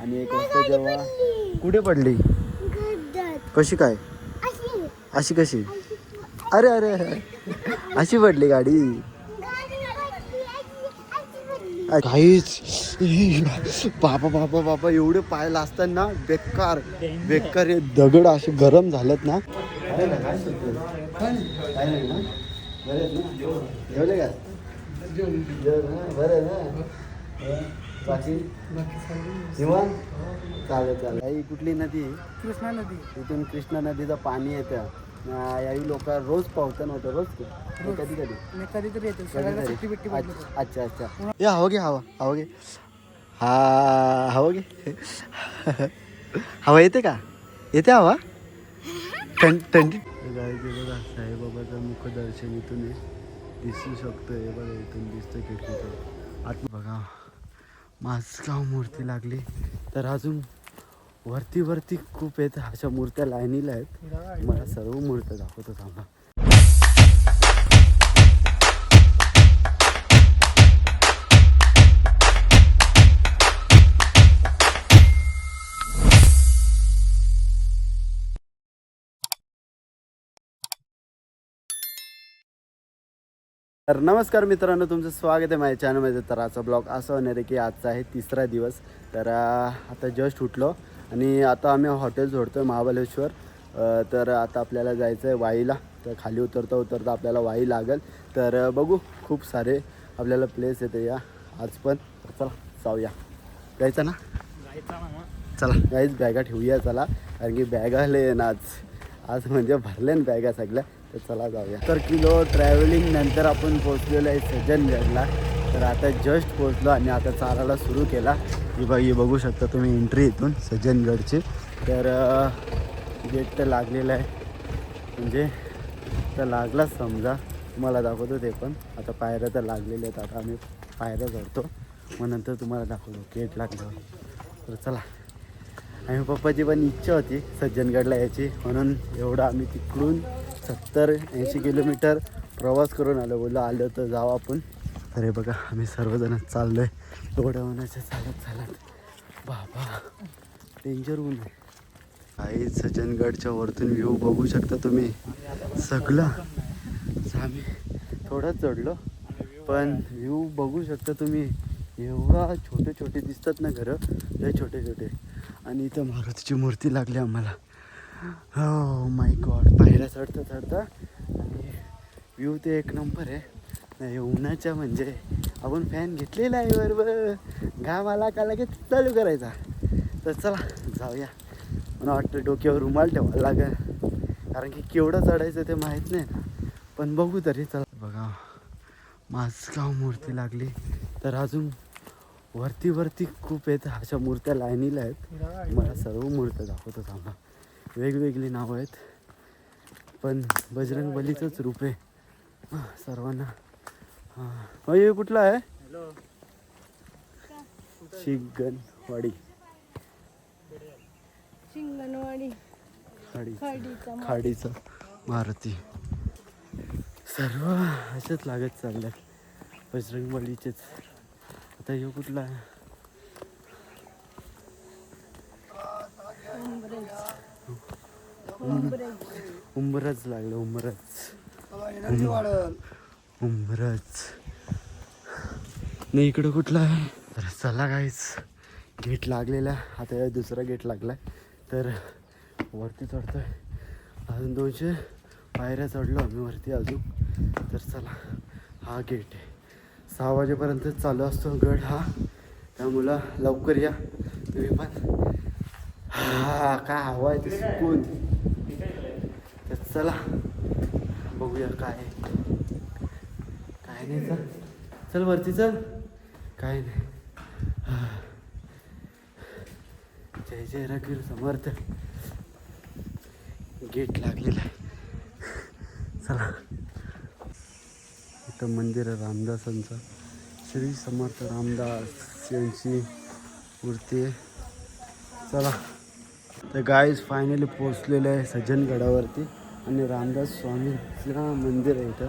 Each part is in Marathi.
आणि 1 वाजता जेव्हा कुठे पडली कशी काय अशी कशी अरे अरे अशी पडली गाडी काहीच बाबा बाबा बाबा एवढे पायाला असताना बेकार बेकार हे दगड असे गरम झालेत ना काय नाही ना जेवले का बरं ना बाकी निवांत चालेल चालेल आई कुठली नदी कृष्णा नदी इथून कृष्णा नदीचं पाणी येतं याही लोक रोज पावतं नव्हतं रोज कधी कधी कधीतरी येते सगळ्यांना सुट्टी बिट्टी पडली तर. अच्छा अच्छा हे हवं घे हवं घे हा हवं घे हवा येते का येते हवा थंडी बघा साईबाबाचं मुखदर्शन इथून दिसू शकतो हे बघा इथून दिसतं खिडकीचं आत बघा माझगाव मूर्ती लागली तर अजून वरती खूप आहेत अशा मूर्त्या लाईनीला आहेत मला सर्व मूर्त्या दाखवतो थांबा तर नमस्कार मित्रांनो तुमचं स्वागत आहे माझ्या चॅनलमध्ये तर आजचा ब्लॉग असं होणार आहे की आजचा आहे 3रा दिवस तर आता जस्ट उठलो आणि आता आम्ही हॉटेल सोडतो आहे महाबळेश्वर तर आता आपल्याला जायचं आहे वाईला तर खाली उतरता आपल्याला वाई लागेल तर बघू खूप सारे आपल्याला प्लेस येते या आज पण चला जाऊया जायचं ना चला काहीच बॅगा ठेवूया चला कारण की बॅगा आले ना आज म्हणजे भरले ना बॅगा सगळ्या तर चला जाऊया तर किलो ट्रॅव्हलिंग नंतर आपण पोचलेलो आहे सज्जनगडला तर आता जस्ट पोचलो आणि आता चालायला सुरू केला ही बघू शकता तुम्ही एंट्री इथून सज्जनगडची तर गेट तर लागलेलं आहे म्हणजे तर लागलाच समजा तुम्हाला दाखवतो ते पण आता पायऱ्या तर लागलेल्या आहेत आता आम्ही पायऱ्या चढतो मग नंतर तुम्हाला दाखवतो गेट लागल्यावर तर चला आणि पप्पाची पण इच्छा होती सज्जनगडला यायची म्हणून एवढं आम्ही तिकडून 70-80 किलोमीटर प्रवास करून बोललो आलो तर जाऊ आपण तर हे बघा आम्ही सर्वजण चाललो आहे एवढ्या उन्हाच्या चालत बाबा डेंजर ऊन आहे काही सज्जनगडच्या वरतून व्ह्यू बघू शकता तुम्ही सगळं आम्ही थोडंच चढलो पण व्ह्यू बघू शकता तुम्ही एवढा छोटे दिसतात ना घरं लय छोटे आणि इथं मारुतीची मूर्ती लागली आम्हाला हो माय गॉड पायऱ्या चढता आणि व्ह्यू ते एक नंबर आहे नाही उन्हाच्या म्हणजे आपण फॅन घेतलेला आहे बरोबर घाम आला का लगेच चालू करायचा तर चला जाऊया मला वाटतं डोक्यावर रुमाल ठेवायला लागेल कारण की केवढं चढायचं ते माहीत नाही ना पण बघू तरी चला बघा माझगाव मूर्ती लागली तर अजून वरती खूप आहेत अशा मूर्त्या लाईनीला आहेत मला सर्व मूर्त्या दाखवतो थांबा वेगवेगळी नावं आहेत पण बजरंगबलीचंच रूप आहे सर्वांना हां हे कुठलं आहे शिंगणवाडी खाडीचा मारुती सर्व असेच लागत चालल्यात बजरंगबलीचेच आता हे कुठला आहे उंबरच लागलं उंबरच नाही इकडं कुठलं आहे तर चला काहीच गेट लागलेला आता दुसरा गेट लागला तर वरती चढतोय अजून 200 पायऱ्या चढलो आम्ही वरती अजून तर चला हा गेट आहे 6 वाजेपर्यंत चालू असतो गड हा त्यामुळं लवकर या तुम्ही पण हा काय हवा आहे ते सुकून तर चला बघूया काय नाही चल वरती चल काय नाही जय रघुवीर समर्थ गेट लागलेलं आहे चला इथं मंदिर आहे रामदासांचं श्री समर्थ रामदास यांची मूर्ती आहे चला तर गाईज फायनली पोचलेलं आहे सज्जनगडावरती आणि रामदास स्वामींचं मंदिर आहे इथं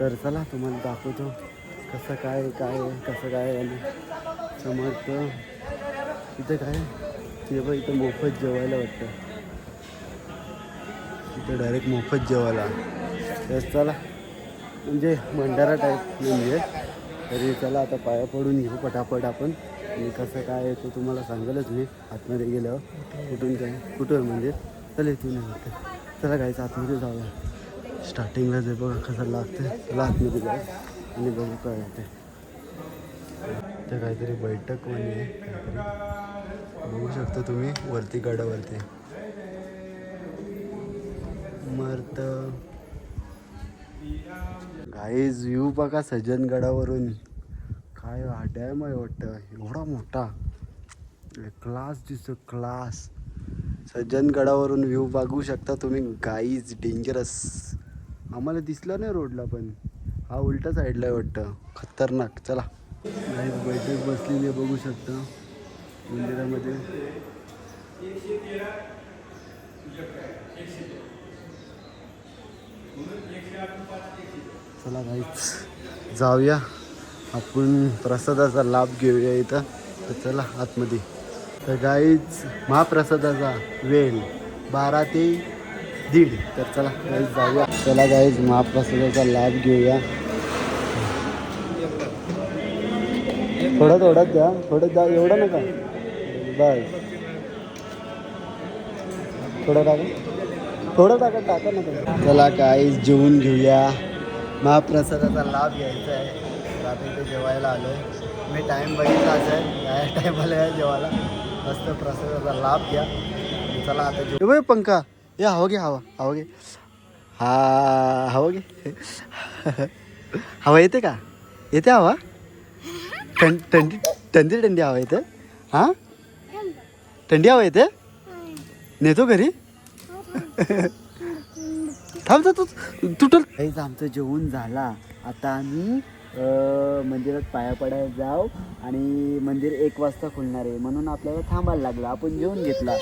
तर चला तुम्हाला दाखवतो कसं काय आणि समर्थ इथं काय ते बघ इथं मोफत जेवायला वाटतं. इथं डायरेक्ट मोफत जेवायला. तर चला म्हणजे भंडारा टाईप म्हणजे तरी चला आता पाया पडून घेऊ पटापट आपण. आणि कसं काय आहे ते तुम्हाला सांगेलच मी आतमध्ये गेल्यावर. कुठून म्हणजे चला इथून नाही चला गायचं आतमध्ये जाऊया. स्टार्टिंगला जे बघा कसं लागतं चला आतमध्ये जाऊ आणि बघू काय होते. ते काहीतरी बैठक म्हणजे काहीतरी बघू शकता तुम्ही वरती गडावरती मर्त गाईज व्ह्यू बघा सज्जनगडावरून. काय डॅम आहे वाटतं एवढा मोठा क्लास दिसतो क्लास. सज्जनगडावरून व्ह्यू बघू शकता तुम्ही गाईज. डेंजरस आम्हाला दिसला नाही रोडला पण हा उलटा साईडला आहे वाटतं. खतरनाक. चला गाईज बैठक बसलेली आहे बघू शकता मंदिरामध्ये. चला गाईज जाऊया आपण प्रसादाचा लाभ घेऊया इथं. तर चला आतमध्ये. तर गाईज महाप्रसादाचा वेळ 12 ते 1:30. तर चला गाईज जाऊया. चला गाईज महाप्रसादाचा लाभ घेऊया. थोडंच द्या थोडं एवढं नका बस. थोडं टाका नका. चला गाईज जेवून घेऊया. महाप्रसादाचा लाभ घ्यायचा आहे. तर आता इथे जेवायला आलो आहे. मी टाईम बघितला असेल या टाईमाला या जेवायला. मस्त प्रसादाचा लाभ घ्या. चला आता जेव पंखा हे हवं घे हवा घे. हा हवं घे. हवा येते का येते हवा. थंडी हवा येते. हां थंडी हवा येते. नेतो घरी. थांब तू तुटल. काहीच आमचं जेवण झाला. आता आम्ही मंदिरात पाया पडायला जाऊ आणि मंदिर 1 वाजता खुलणार आहे म्हणून आपल्याला थांबायला लागलं. आपण जेवून घेतला.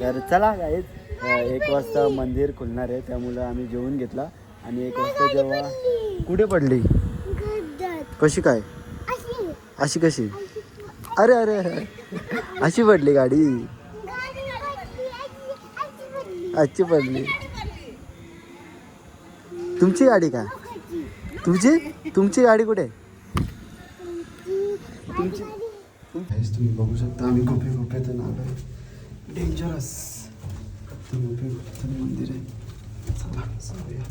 तर चला गाईज 1 वाजता मंदिर खुलणार आहे त्यामुळं आम्ही जेवून घेतला. आणि 1 वाजता जेव्हा कुठे पडली कशी काय अशी कशी अरे अरे अशी पडली गाडी. अशी पडली. तुमची गाडी का तुमची गाडी कुठे. तुमची तुम्ही बघू शकता आम्ही गुफेतून आलोय. डेंजरस गुफेतून मंदिर आहे. चला जाऊया.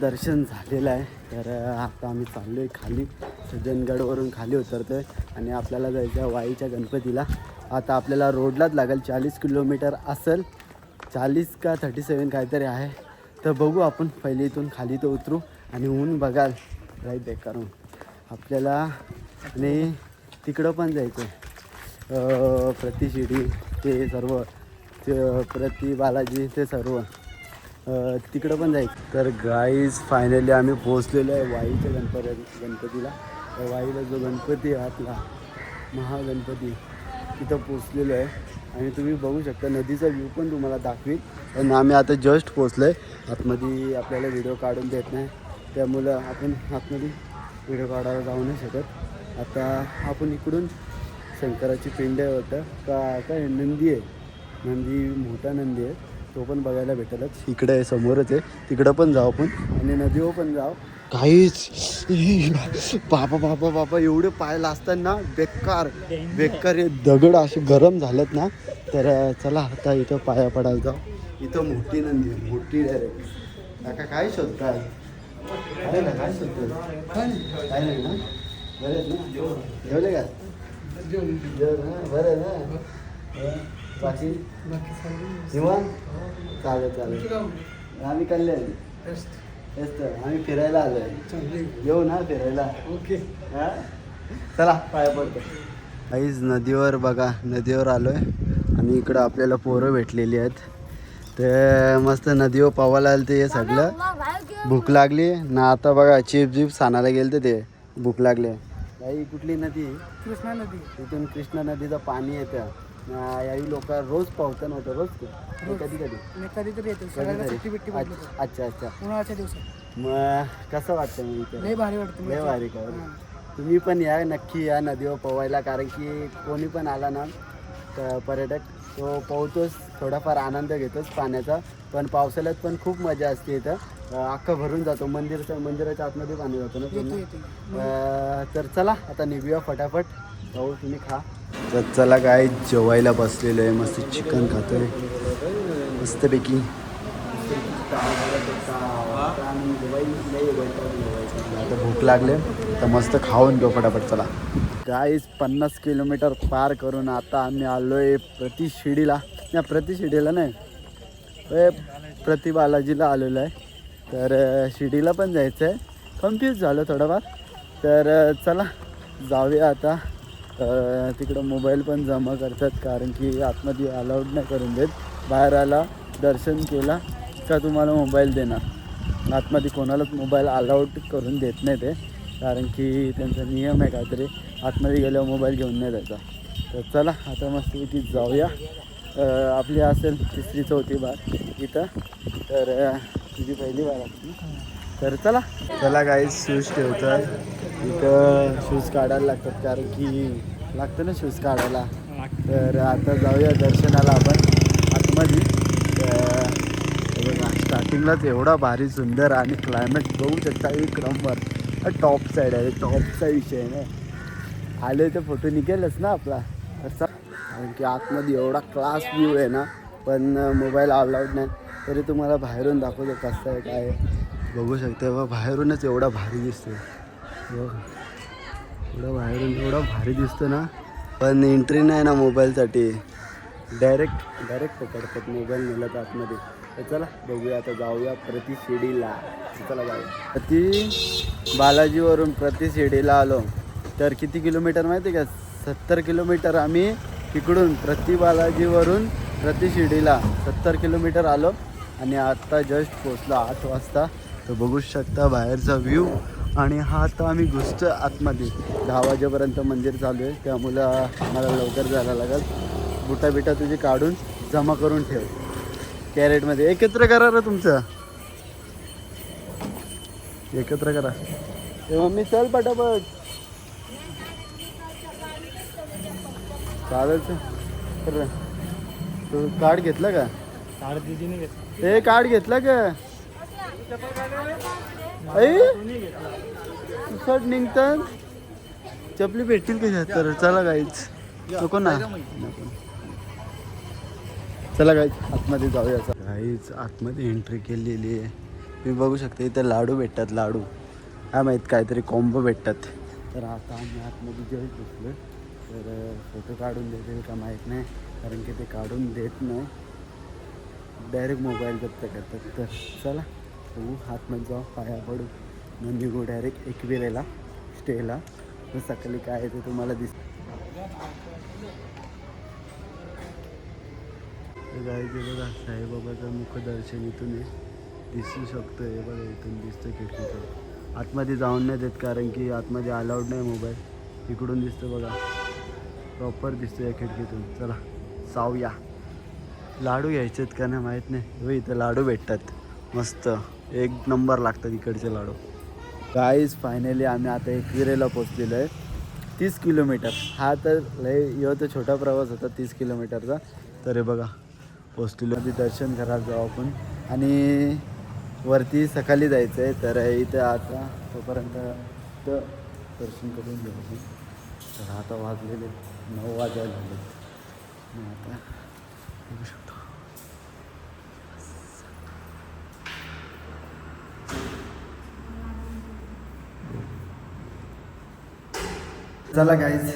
दर्शन झालेलं आहे. तर आता आम्ही चाललो आहे खाली. सज्जनगडवरून खाली उतरतो आहे आणि आपल्याला जायचं आहे वाईच्या गणपतीला. आता आपल्याला रोडलाच लागेल. 40 किलोमीटर असेल. 40 का 37 काहीतरी आहे. तर बघू आपण पहिले इथून खाली तर उतरू आणि ऊन बघाल राईट बेकार ऊन आपल्याला. आणि तिकडं पण जायचं आहे प्रति शिर्डी ते सर्व प्रति बालाजी ते सर्व तिकडं पण जायचं. तर गाईज फायनली आम्ही पोहोचलेलो आहे वाईच्या गणपतीला. त्या वाईला जो गणपती आहे आपला महागणपती तिथं पोचलेलो आहे. आणि तुम्ही बघू शकता नदीचा व्ह्यू पण तुम्हाला दाखवीन. पण आम्ही आता जस्ट पोचलो आहे. आतमध्ये आपल्याला व्हिडिओ काढून देत नाही त्यामुळं आपण आतमध्ये व्हिडिओ काढायला जाऊ नाही शकत. आता आपण इकडून शंकराची पिंड आहे वाटतं काय नंदी आहे. नंदी मोठा नंदी आहे तो पण बघायला भेटेलच. इकडे आहे समोरच आहे. तिकडं पण जाऊ आपण आणि नदीवर पण जाऊ. काहीच बाबा एवढे पाय असताना बेकार हे दगड असे गरम झालेत ना. तर चला आता इथं पाया पडायला जाऊ. इथं मोठी नंदी आहे मोठी डायरेक्ट. काका काय शोधताय. अरे ना काय शोधतोय काय नाही ना. बरे ना जेवले का बरं ना. बाकी निवांत चालेल. आम्ही कल्याण तर आम्ही फिरायला आलो आहे. येऊ ना फिरायला. ओके हां चला पाया पडतो. काहीच नदीवर बघा नदीवर आलो आहे आणि इकडं आपल्याला पोरं भेटलेली आहेत. तर मस्त नदीवर पावायला आलं ते सगळं. भूक लागली ना आता बघा चिप्स आणायला गेलं ते भूक लागले. काही कुठली नदी कृष्णा नदी. तिथून कृष्णा नदीचं पाणी येतं. याही लोक रोज पावतं नव्हतं रोज कधी कधीतरी येतो सगळ्यांना सुट्टी बिट्टी पडली तर. अच्छा उन्हाळ्याच्या दिवसात मग कसं वाटतं मग इथं. लय भारी वाटतं. लय भारी का. तुम्ही पण या नक्की या नदीवर पोहायला, कारण की कोणी पण आला ना पर्यटक तो पोहतोच, थोडाफार आनंद घेतोच पाण्याचा. पण पावसाळ्यात पण खूप मजा असते इथं, अख्खं भरून जातो. मंदिराच्या आतमध्ये पाणी जातो ना पूर्ण. तर चला आता निघूया फटाफट. जाऊ, तुम्ही खा. तर चला काय जेवायला बसलेलं आहे, मस्त चिकन खातोय मस्तपैकी. आता भूक लागले तर मस्त खाऊन घेऊ फटाफट. चला गाईस 50 किलोमीटर पार करून आता आम्ही आलो आहे प्रतिशिर्डीला. प्रतिशिर्डीला नाही, प्रति बालाजीला आलेलो आहे. तर शिर्डीला पण जायचं आहे, कन्फ्यूज झालं थोडंफार. तर चला जाऊया आता. तिकडं मोबाईल पण जमा करतात, कारण की आतमध्ये अलाउड नाही करून देत. बाहेर आला दर्शन केला का तुम्हाला मोबाईल देणार. आतमध्ये कोणालाच मोबाईल अलाउड करून देत नाही ते, कारण की त्यांचा नियम आहे काहीतरी, आतमध्ये गेल्यावर मोबाईल घेऊन नाही द्यायचा. तर चला आता मस्तपैकी जाऊया. आपली असेल 3री-4थी बार इथं, तर तुझी पहिली बार असते. तर चला काही शूज ठेवतो आहे इथं. शूज काढायला लागतात, कारण की लागतं ना शूज काढायला. तर आता जाऊया दर्शनाला आपण आतमध्ये. बघा स्टार्टिंगलाच एवढा भारी सुंदर आणि क्लायमेट बघू शकता. एक नंबर टॉप साईड आहे, टॉपचा विषय आहे ना. आले तर फोटो निघेलच ना आपला. तर कारण की आतमध्ये एवढा क्लास व्ह्यू आहे ना, पण मोबाईल अलाउड नाही. तरी तुम्हाला बाहेरून दाखवतो कसं आहे काय बघू शकते. बघा बाहेरूनच एवढा भारी दिसतो. एवढं बाहेरून एवढा भारी दिसतो ना, पण एंट्री नाही ना मोबाईलसाठी. डायरेक्ट पकडतात मोबाईल नेला तर आतमध्ये. तर चला बघूया आता, जाऊया प्रतिशिर्डीला. चला जाऊया. प्रति बालाजीवरून प्रतिशिर्डीला आलो तर किती किलोमीटर माहिती आहे का? 70 किलोमीटर. आम्ही तिकडून प्रति बालाजीवरून प्रतिशिर्डीला 70 किलोमीटर आलो आणि आत्ता जस्ट पोचलो 8 वाजता. तर बघू शकता बाहेरचा व्ह्यू. आणि हा आता आम्ही घुसतो आतमध्ये. 10 वाजेपर्यंत मंदिर चालू आहे, त्यामुळं मला लवकर जायला लागेल. बुटा तुझी काढून जमा करून ठेव कॅरेटमध्ये. एकत्र करा रे तुमचं, एकत्र करा. ते मम्मी चल पटापट. चालेल तर. तू कार्ड घेतलं का? कार्ड दिदीने घेतलं. हे कार्ड घेतलं का? शर्ट निघतात, चपली भेटतील कशा? तर चला गाईच. नको ना, चला गाईच आतमध्ये जाऊया. गाईच आतमध्ये एंट्री केलेली आहे. तुम्ही बघू शकता इथे लाडू भेटतात. लाडू काय माहीत, काहीतरी कॉम्बो भेटतात. तर आता आम्ही आतमध्ये जेव्हा पोचलो तर फोटो काढून देतील का माहीत नाही, कारण की ते काढून देत नाही, डायरेक्ट मोबाईल जप्त करतात. तर चला बघू आतमध्ये जाऊ, पाया पडू, मग निघू डायरेक्ट एकविरेला स्टेला. तर सकाळी काय आहे ते तुम्हाला दिसतं. जायचे बघा साईबाबाचं मुखदर्शन इथून दिसू शकतं. हे बघा इथून दिसतं खिडकीतून. आतमध्ये जाऊन नाही देत, कारण की आतमध्ये अलाउड नाही मोबाईल. इकडून दिसतं बघा, प्रॉपर दिसतं या खिडकीतून. चला जाऊया. लाडू घ्यायचे आहेत का नाही माहीत नाही. हो इथं लाडू भेटतात मस्त, एक नंबर लागतात इकडचे लाडू. गाईज फायनली आम्ही आता एकविरेला पोचलेलो आहे. 30 किलोमीटर. हा तर लय तर छोटा प्रवास होता 30 किलोमीटरचा. तर हे बघा पोचलेलो. आधी दर्शन करायला जाऊ आपण, आणि वरती सकाळी जायचं आहे. तर इथं आता तोपर्यंत दर्शन करून घेऊ. तर आता वाजलेले 9 वाजायला लागले. आता बघू शकतो. चला गाईज,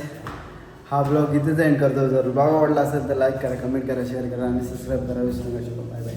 हा ब्लॉग इथेच एंड करतो. जर ब्लॉग आवडला असेल तर लाईक करा, कमेंट करा, शेअर करा आणि सबस्क्राईब करा. विसरू नका. Bye bye.